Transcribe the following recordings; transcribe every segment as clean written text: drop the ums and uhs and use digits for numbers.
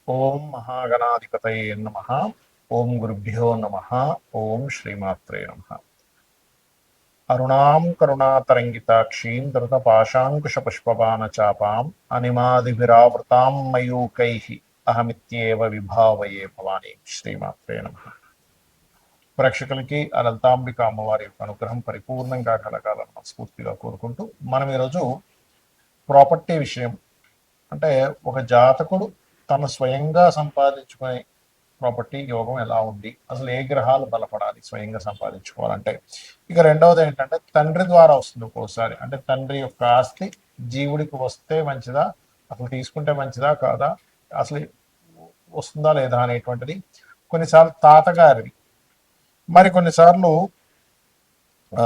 ఓం మహాగణాధిపతయే నమః. ఓం గురుభ్యో నమః. ఓం శ్రీమాత్రే నమః. అరుణాం కరుణాతరంగితాక్షీం ధృతపాశాంకుశపుష్పబాణచాపాం అనిమాదిభిరావృతాం మయూకైః అహమిత్యేవ విభావయే భవానీ. శ్రీమాత్రే నమః. ప్రేక్షకులకి ఆ లలితాంబిక అమ్మవారి యొక్క అనుగ్రహం పరిపూర్ణంగా కలగాలని మనస్ఫూర్తిగా కోరుకుంటూ మనం ఈరోజు ప్రాపర్టీ విషయం, అంటే ఒక జాతకుడు తను స్వయంగా సంపాదించుకునే ప్రాపర్టీ యోగం ఎలా ఉంది, అసలు ఏ గ్రహాలు బలపడాలి స్వయంగా సంపాదించుకోవాలంటే. ఇక రెండవది ఏంటంటే తండ్రి ద్వారా వస్తుంది ఒక్కోసారి, అంటే తండ్రి యొక్క ఆస్తి జీవుడికి వస్తే మంచిదా, అసలు తీసుకుంటే మంచిదా కాదా, అసలు వస్తుందా లేదా అనేటువంటిది. కొన్నిసార్లు తాతగారిది, మరి కొన్నిసార్లు ఆ,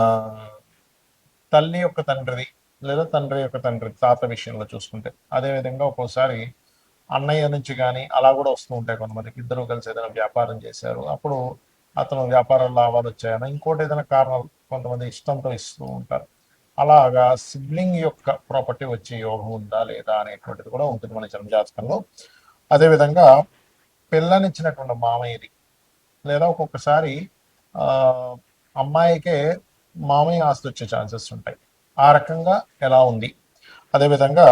తల్లి యొక్క తండ్రిది, లేదా తండ్రి యొక్క తండ్రి తాత విషయంలో చూసుకుంటే. అదేవిధంగా ఒక్కోసారి అన్నయ్య నుంచి కానీ అలా కూడా వస్తూ ఉంటాయి. కొంతమందికి ఇద్దరు కలిసి ఏదైనా వ్యాపారం చేశారు, అప్పుడు అతను వ్యాపారం లాభాలు వచ్చాయని, ఇంకోటి ఏదైనా కారణాలు కొంతమంది ఇష్టంతో ఇస్తూ ఉంటారు. అలాగా సిబ్లింగ్ యొక్క ప్రాపర్టీ వచ్చే యోగం ఉందా లేదా అనేటువంటిది కూడా ఉంటుంది మన జన్మజాతకంలో. అదేవిధంగా పిల్లనిచ్చినటువంటి మామయ్యది, లేదా ఒక్కొక్కసారి ఆ, అమ్మాయికే మామయ్య ఆస్తి వచ్చే ఛాన్సెస్ ఉంటాయి. ఆ రకంగా ఎలా ఉంది. అదేవిధంగా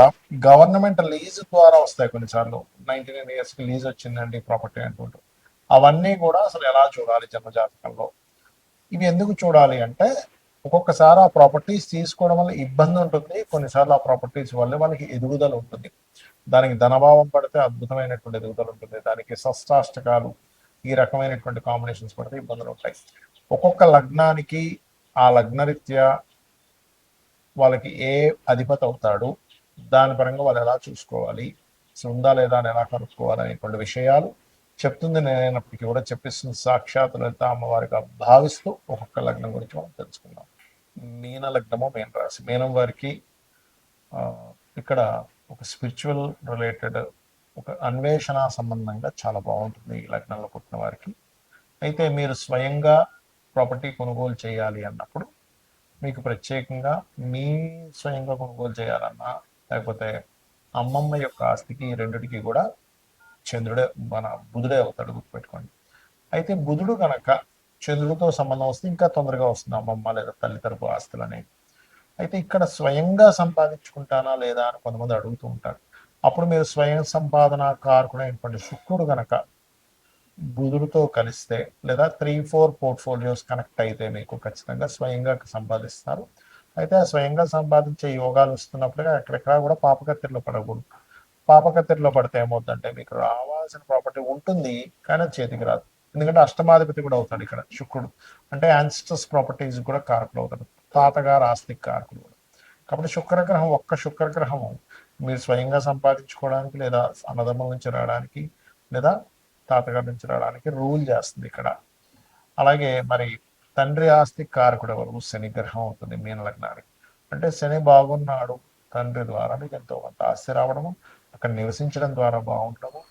గవర్నమెంట్ లీజ్ ద్వారా వస్తాయి కొన్నిసార్లు. 99 yearsకి లీజ్ వచ్చిందండి ప్రాపర్టీ అంటుంటారు. అవన్నీ కూడా అసలు ఎలా చూడాలి జన్మజాతకంలో. ఇవి ఎందుకు చూడాలి అంటే, ఒక్కొక్కసారి ఆ ప్రాపర్టీస్ తీసుకోవడం వల్ల ఇబ్బంది ఉంటుంది, కొన్నిసార్లు ఆ ప్రాపర్టీస్ వల్ల వాళ్ళకి ఎదుగుదల ఉంటుంది. దానికి ధనభావం పడితే అద్భుతమైనటువంటి ఎదుగుదల ఉంటుంది, దానికి షష్టాష్టకాలు ఈ రకమైనటువంటి కాంబినేషన్స్ పడితే ఇబ్బందులు ఉంటాయి. ఒక్కొక్క లగ్నానికి ఆ లగ్నరీత్యా వాళ్ళకి ఏ అధిపతి అవుతాడు, దాని పరంగా వాళ్ళు ఎలా చూసుకోవాలి, ఉందా లేదా అని ఎలా కనుక్కోవాలి అనేటువంటి విషయాలు చెప్తుంది నేనైనప్పటికీ కూడా చెప్పిస్తుంది సాక్షాత్ లలిత అమ్మవారిగా భావిస్తూ ఒక్కొక్క లగ్నం గురించి మనం తెలుసుకుందాం. మీన లగ్నము మీన రాశి. మీనం వారికి ఇక్కడ ఒక స్పిరిచువల్ రిలేటెడ్, ఒక అన్వేషణ సంబంధంగా చాలా బాగుంటుంది ఈ లగ్నంలో పుట్టిన వారికి. అయితే మీరు స్వయంగా ప్రాపర్టీ కొనుగోలు చేయాలి అన్నప్పుడు, మీకు ప్రత్యేకంగా మీ స్వయంగా కొనుగోలు చేయాలన్నా, లేకపోతే అమ్మమ్మ యొక్క ఆస్తికి రెండిటికి కూడా చంద్రుడే మన బుధుడే అవుతాడు, గుర్తుపెట్టుకోండి. అయితే బుధుడు కనుక చంద్రుడితో సంబంధం వస్తే ఇంకా తొందరగా వస్తుంది అమ్మమ్మ లేదా తల్లి తరపు ఆస్తులు అనేవి. అయితే ఇక్కడ స్వయంగా సంపాదించుకుంటానా లేదా అని కొంతమంది అడుగుతూ ఉంటారు. అప్పుడు మీరు స్వయం సంపాదన కారకుడైనటువంటి శుక్రుడు కనుక బుధుడితో కలిస్తే, లేదా 3-4 పోర్ట్ఫోలియోస్ కనెక్ట్ అయితే మీకు ఖచ్చితంగా స్వయంగా సంపాదిస్తారు. అయితే ఆ స్వయంగా సంపాదించే యోగాలు వస్తున్నప్పుడే అక్కడెక్కడ కూడా పాపకత్తిరిలో పడకూడదు. పాపకత్తిరిలో పడితే ఏమవుతుందంటే, మీకు రావాల్సిన ప్రాపర్టీ ఉంటుంది కానీ అది చేతికి రాదు. ఎందుకంటే అష్టమాధిపతి కూడా అవుతాడు ఇక్కడ శుక్రుడు, అంటే యాన్సిస్టర్స్ ప్రాపర్టీస్ కూడా కారకుడు అవుతాడు, తాతగారు ఆస్తికి కారకుడు కూడా. కాబట్టి శుక్రగ్రహం, ఒక్క శుక్రగ్రహము మీరు స్వయంగా సంపాదించుకోవడానికి, లేదా అన్నదమ్ముల నుంచి రావడానికి, లేదా తాతగారి నుంచి రావడానికి రూల్ చేస్తుంది ఇక్కడ. అలాగే మరి తండ్రి ఆస్తి కారకుడు ఎవరు? శని గ్రహం అవుతుంది మీన లగ్నానికి. అంటే శని బాగున్నాడు, తండ్రి ద్వారా మీకు ఎంతో కొంత ఆస్తి రావడము, అక్కడ నివసించడం ద్వారా బాగుండడము,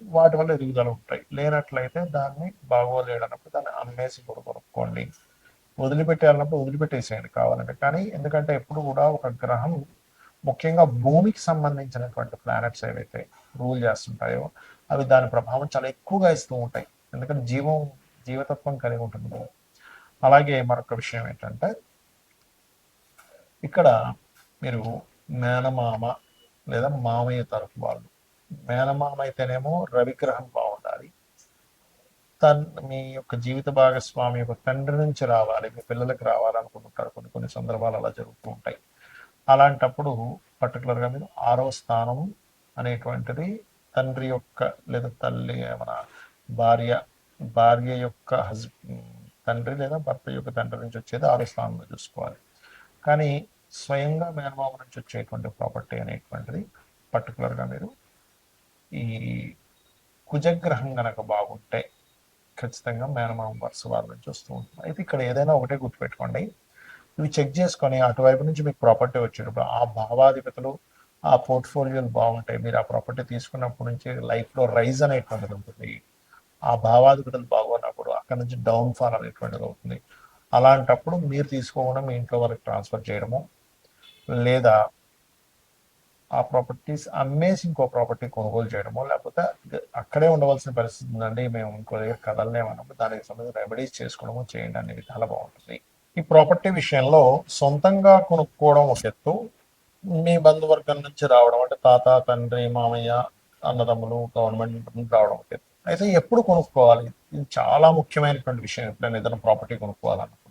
వాటి వల్ల ఎదుగుదల ఉంటాయి. లేనట్లయితే దాన్ని బాగోలేడన్నప్పుడు దాన్ని అమ్మేసి కూడా కొనుక్కోండి. వదిలిపెట్టేయాలన్నప్పుడు వదిలిపెట్టేసేయండి కావాలంటే. కానీ ఎందుకంటే ఎప్పుడు కూడా ఒక గ్రహం, ముఖ్యంగా భూమికి సంబంధించినటువంటి ప్లానెట్స్ ఏవైతే రూల్ చేస్తుంటాయో అవి దాని ప్రభావం చాలా ఎక్కువగా ఇస్తూ ఉంటాయి. ఎందుకంటే జీవతత్వం కలిగి ఉంటుంది భూమి. అలాగే మరొక విషయం ఏంటంటే, ఇక్కడ మీరు మేనమామ లేదా మామయ్య తరఫు వాళ్ళు, మేనమామ అయితేనేమో రవిగ్రహం బాగుండాలి, మీ యొక్క జీవిత భాగస్వామి యొక్క తండ్రి నుంచి రావాలి, మీ పిల్లలకి రావాలనుకుంటుంటారు. కొన్ని కొన్ని సందర్భాలు అలా జరుగుతూ ఉంటాయి. అలాంటప్పుడు పర్టికులర్గా మీరు 6వ స్థానం అనేటువంటిది తండ్రి యొక్క లేదా తల్లి మన భార్య భార్య యొక్క తండ్రి లేదా భర్త యొక్క తండ్రి నుంచి వచ్చేది 6వ స్థానంలో చూసుకోవాలి. కానీ స్వయంగా మేనమామ నుంచి వచ్చేటువంటి ప్రాపర్టీ అనేటువంటిది పర్టికులర్గా మీరు ఈ కుజగ్రహం గనక బాగుంటే ఖచ్చితంగా మేనమామ వరుస వారి నుంచి వస్తూ ఉంటుంది. అయితే ఇక్కడ ఏదైనా ఒకటే గుర్తుపెట్టుకోండి, ఇవి చెక్ చేసుకొని అటువైపు నుంచి మీకు ప్రాపర్టీ వచ్చేటప్పుడు ఆ భావాధిపతులు, ఆ పోర్ట్ఫోలియోలు బాగుంటాయి. మీరు ఆ ప్రాపర్టీ తీసుకున్నప్పటి నుంచి లైఫ్లో రైజ్ అనేటువంటిది ఉంటుంది. ఆ భావాధిపతులు బాగున్నప్పుడు అక్కడ నుంచి డౌన్ఫాల్ అనేటువంటిది అవుతుంది. అలాంటప్పుడు మీరు తీసుకోకుండా మీ ఇంట్లో వాళ్ళకి ట్రాన్స్ఫర్ చేయడము, లేదా ఆ ప్రాపర్టీస్ అమ్మేసి ఇంకో ప్రాపర్టీ కొనుగోలు చేయడమో, లేకపోతే అక్కడే ఉండవలసిన పరిస్థితి ఉందండి, మేము ఇంకో దగ్గర కదలలేమన్నప్పుడు దానికి సంబంధించి రెమెడీస్ చేసుకోవడమో చేయండి, అనే విధాలు బాగుంటుంది. ఈ ప్రాపర్టీ విషయంలో సొంతంగా కొనుక్కోవడం ఒక ఎత్తు, మీ బంధువర్గం నుంచి రావడం అంటే తాత, తండ్రి, మామయ్య, అన్నదమ్ములు, గవర్నమెంట్ నుంచి రావడం ఒక ఎత్తు. అయితే ఎప్పుడు కొనుక్కోవాలి, ఇది చాలా ముఖ్యమైనటువంటి విషయం. ఎప్పుడైనా ఏదైనా ప్రాపర్టీ కొనుక్కోవాలన్నప్పుడు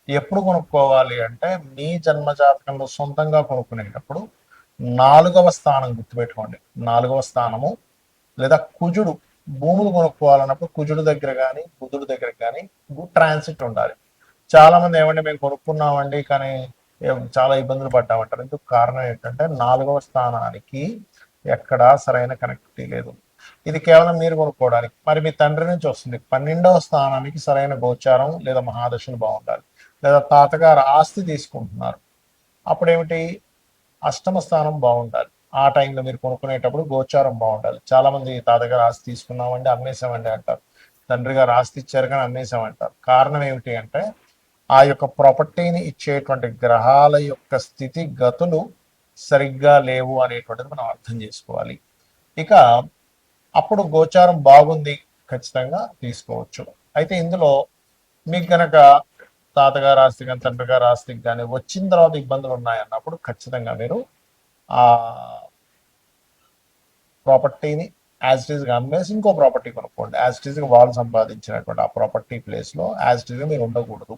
ఎప్పుడు కొనుక్కోవాలి అంటే, మీ జన్మ జాతకంలో సొంతంగా కొనుక్కునేటప్పుడు 4వ స్థానం గుర్తుపెట్టుకోండి. 4వ స్థానము లేదా కుజుడు, భూములు కొనుక్కోవాలన్నప్పుడు కుజుడు దగ్గర కానీ బుధుడు దగ్గర కానీ గుడ్ ట్రాన్సిట్ ఉండాలి. చాలా మంది ఏమంటే మేము కొనుక్కున్నామండి కానీ చాలా ఇబ్బందులు పడ్డామంటారు. ఎందుకు? కారణం ఏంటంటే 4వ స్థానానికి ఎక్కడా సరైన కనెక్టివిటీ లేదు. ఇది కేవలం మీరు కొనుక్కోవడానికి. మరి మీ తండ్రి నుంచి వస్తుంది. 12వ స్థానానికి సరైన గోచారం లేదా మహాదశలు బాగుండాలి. లేదా తాతగారు ఆస్తి తీసుకుంటున్నారు, అప్పుడేమిటి? అష్టమ స్థానం బాగుండాలి. ఆ టైంలో మీరు కొనుక్కునేటప్పుడు గోచారం బాగుండాలి. చాలా మంది తాతగారు ఆస్తి తీసుకున్నామండి అమ్మేశామండి అంటారు, తండ్రి గారు ఆస్తి ఇచ్చారు కానీ అమ్మేశామంటారు. కారణం ఏమిటి అంటే, ఆ యొక్క ప్రాపర్టీని ఇచ్చేటువంటి గ్రహాల యొక్క స్థితి గతులు సరిగ్గా లేవు అనేటువంటిది మనం అర్థం చేసుకోవాలి. ఇక అప్పుడు గోచారం బాగుంది, ఖచ్చితంగా తీసుకోవచ్చు. అయితే ఇందులో మీకు గనక తాతగారు ఆస్తి కానీ తండ్రి గారు ఆస్తికి కానీ వచ్చిన తర్వాత ఇబ్బందులు ఉన్నాయన్నప్పుడు ఖచ్చితంగా మీరు ఆ ప్రాపర్టీని యాజ్ ఇట్ ఈస్గా అమ్మేసి ఇంకో ప్రాపర్టీ కొనుక్కోండి. యాజ్ ఇట్ ఈస్గా వాళ్ళు సంపాదించినటువంటి ఆ ప్రాపర్టీ ప్లేస్లో యాజ్ ఇట్ ఈస్గా మీరు ఉండకూడదు.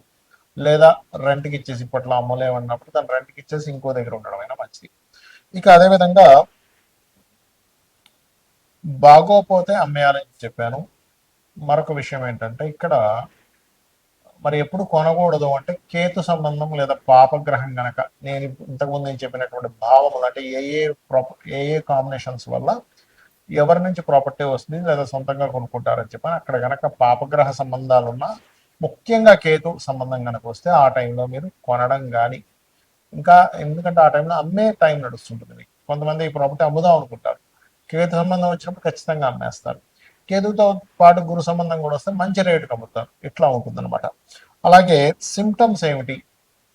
లేదా రెంట్కి ఇచ్చేసి, ఇప్పట్లో అమ్మలేమన్నప్పుడు దాన్ని రెంట్కి ఇచ్చేసి ఇంకో దగ్గర ఉండడమైనా మంచిది. ఇక అదేవిధంగా బాగోపోతే అమ్మేయాలని చెప్పాను. మరొక విషయం ఏంటంటే, ఇక్కడ మరి ఎప్పుడు కొనకూడదు అంటే, కేతు సంబంధం లేదా పాపగ్రహం గనక, నేను ఇంతకుముందు నేను చెప్పినటువంటి భావములు అంటే ఏ కాంబినేషన్స్ వల్ల ఎవరి నుంచి ప్రాపర్టీ వస్తుంది లేదా సొంతంగా కొనుక్కుంటారని చెప్పని, అక్కడ గనక పాపగ్రహ సంబంధాలు ఉన్నా, ముఖ్యంగా కేతు సంబంధం కనుక వస్తే ఆ టైంలో మీరు కొనడం కానీ, ఇంకా ఎందుకంటే ఆ టైంలో అమ్మే టైం నడుస్తుంటుంది మీకు. కొంతమంది ఈ ప్రాపర్టీ అమ్ముదాం అనుకుంటారు, కేతు సంబంధం వచ్చినప్పుడు ఖచ్చితంగా అమ్మేస్తారు. కేతుతో పాటు గురు సంబంధం కూడా వస్తే మంచి రేటుకి అమ్ముతారు. ఇట్లా ఉంటుందన్నమాట. అలాగే సిమ్టమ్స్ ఏమిటి,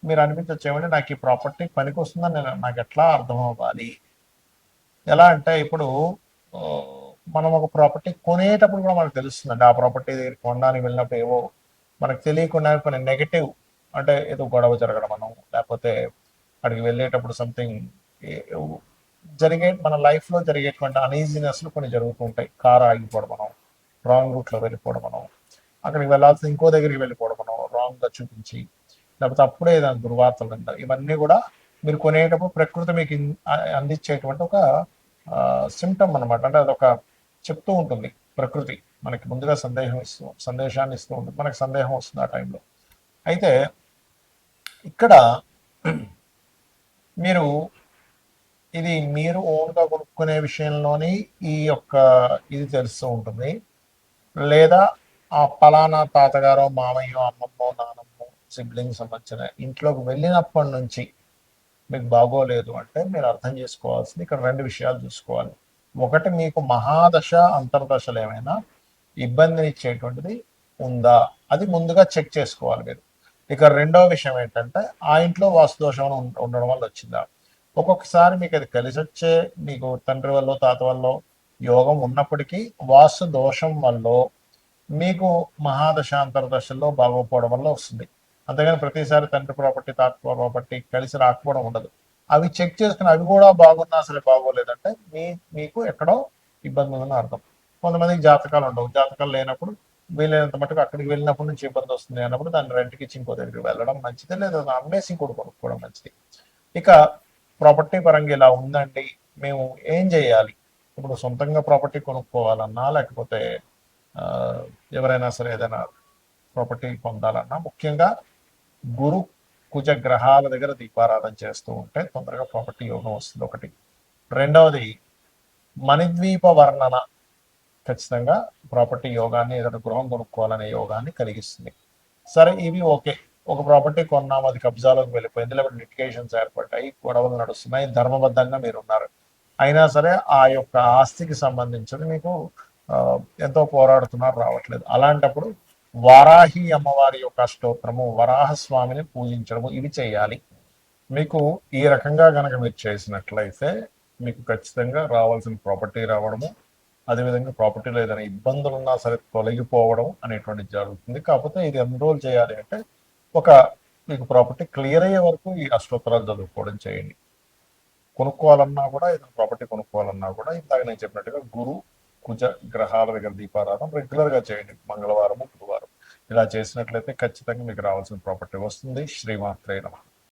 మీరు అనిపించవచ్చు ఏమిటి, నాకు ఈ ప్రాపర్టీ పనికి వస్తుందని నాకు ఎట్లా అర్థం అవ్వాలి? ఎలా అంటే, ఇప్పుడు మనం ఒక ప్రాపర్టీ కొనేటప్పుడు కూడా మనకు తెలుస్తుందండి. ఆ ప్రాపర్టీ కొనడానికి వెళ్ళినప్పుడు ఏవో మనకు తెలియకుండా కొన్ని నెగటివ్, అంటే ఏదో గొడవ జరగడం మనం, లేకపోతే అక్కడికి వెళ్ళేటప్పుడు సంథింగ్ మన లైఫ్లో జరిగేటువంటి అనీజీనెస్లు కొన్ని జరుగుతూ ఉంటాయి. కారు ఆగిపోవడం, మనం రాంగ్ రూట్లో వెళ్ళిపోవడం, మనం అక్కడికి వెళ్ళాల్సిన ఇంకో దగ్గరికి వెళ్ళిపోవడం, మనం రాంగ్గా చూపించి, లేకపోతే అప్పుడే దాని దుర్వార్తలు ఉంటాయి. ఇవన్నీ కూడా మీరు కొనేటప్పుడు ప్రకృతి మీకు అందించేటువంటి ఒక సిమ్టమ్ అనమాట. అంటే అదొక చెప్తూ ఉంటుంది ప్రకృతి, మనకి ముందుగా సందేశాన్ని ఇస్తూ ఉంటుంది, మనకి సందేహం వస్తుంది ఆ టైంలో. అయితే ఇక్కడ మీరు ఇది మీరు ఓన్గా కొనుక్కునే విషయంలోని ఈ యొక్క ఇది తెలుస్తూ ఉంటుంది. లేదా ఆ పలానా తాతగారో, మామయ్యో, అమ్మమ్మో, నానమ్మో, సిబ్లింగ్ సంబంధించిన ఇంట్లోకి వెళ్ళినప్పటి నుంచి మీకు బాగోలేదు అంటే, మీరు అర్థం చేసుకోవాల్సింది ఇక్కడ 2 విషయాలు చూసుకోవాలి. ఒకటి, మీకు మహాదశ అంతర్దశలు ఏమైనా ఇబ్బందినిచ్చేటువంటిది ఉందా, అది ముందుగా చెక్ చేసుకోవాలి మీరు. ఇక రెండవ విషయం ఏంటంటే, ఆ ఇంట్లో వాస్తుదోషం ఉండడం వల్ల వచ్చిందా. ఒక్కొక్కసారి మీకు అది కలిసి వచ్చే, మీకు తండ్రి వల్ల తాత వల్ల యోగం ఉన్నప్పటికీ వాస్తు దోషం వల్ల మీకు మహాదశ అంతర్దశల్లో బాగోపోవడం వల్ల వస్తుంది. అంతేగాని ప్రతిసారి తండ్రి ప్రాపర్టీ తాత ప్రాపర్టీ కలిసి రాకపోవడం ఉండదు. అవి చెక్ చేసుకుని అవి కూడా బాగున్నా సరే బాగోలేదంటే మీకు ఎక్కడో ఇబ్బంది ఉందని అర్థం. కొంతమందికి జాతకాలు ఉండవు, జాతకాలు లేనప్పుడు వీలైనంత మటుకు అక్కడికి వెళ్ళినప్పటి నుంచి ఇబ్బంది వస్తుంది అన్నప్పుడు దాన్ని రెంట్కి ఇచ్చి ఇంకో దగ్గరికి వెళ్ళడం మంచిది, లేదా అమ్మేసి ఇంకోటి కొనుక్కోవడం మంచిది. ఇక ప్రాపర్టీ పరంగా ఇలా ఉందండి, మేము ఏం చేయాలి? ఇప్పుడు సొంతంగా ప్రాపర్టీ కొనుక్కోవాలన్నా, లేకపోతే ఎవరైనా సరే ఏదైనా ప్రాపర్టీ పొందాలన్నా, ముఖ్యంగా గురు కుజ గ్రహాల దగ్గర దీపారాధన చేస్తూ ఉంటే తొందరగా ప్రాపర్టీ యోగం వస్తుంది ఒకటి. రెండవది, మణిద్వీప వర్ణన ఖచ్చితంగా ప్రాపర్టీ యోగాన్ని, ఏదైనా గృహం కొనుక్కోవాలనే యోగాన్ని కలిగిస్తుంది. సరే, ఇవి ఓకే. ఒక ప్రాపర్టీ కొన్నాం, అది కబ్జాలోకి వెళ్ళిపోయింది, లేకపోతే లిటిగేషన్స్ ఏర్పడ్డాయి, గొడవలు నడుస్తున్నాయి, ధర్మబద్ధంగా మీరు ఉన్నారు, అయినా సరే ఆ యొక్క ఆస్తికి సంబంధించి మీకు ఎంతో పోరాడుతున్నారు, రావట్లేదు. అలాంటప్పుడు వారాహి అమ్మవారి యొక్క స్తోత్రము, వరాహస్వామిని పూజించడము, ఇవి చేయాలి. మీకు ఈ రకంగా గనక మీరు చేసినట్లయితే మీకు ఖచ్చితంగా రావాల్సిన ప్రాపర్టీ రావడము, అదేవిధంగా ప్రాపర్టీలో ఏదైనా ఇబ్బందులు ఉన్నా సరే తొలగిపోవడం అనేటువంటిది జరుగుతుంది. కాకపోతే ఇది ఎన్రోల్ చేయాలి అంటే ఒక మీకు ప్రాపర్టీ క్లియర్ అయ్యే వరకు ఈ అష్టోత్తరాలు చదువుకోవడం చేయండి. కొనుక్కోవాలన్నా కూడా ఏదైనా ప్రాపర్టీ కొనుక్కోవాలన్నా కూడా ఇందాక నేను చెప్పినట్టుగా గురు కుజ గ్రహాల దగ్గర దీపారాధన రెగ్యులర్గా చేయండి. మంగళవారము బుధవారం ఇలా చేసినట్లయితే ఖచ్చితంగా మీకు రావాల్సిన ప్రాపర్టీ వస్తుంది. శ్రీమాత్రే నమః.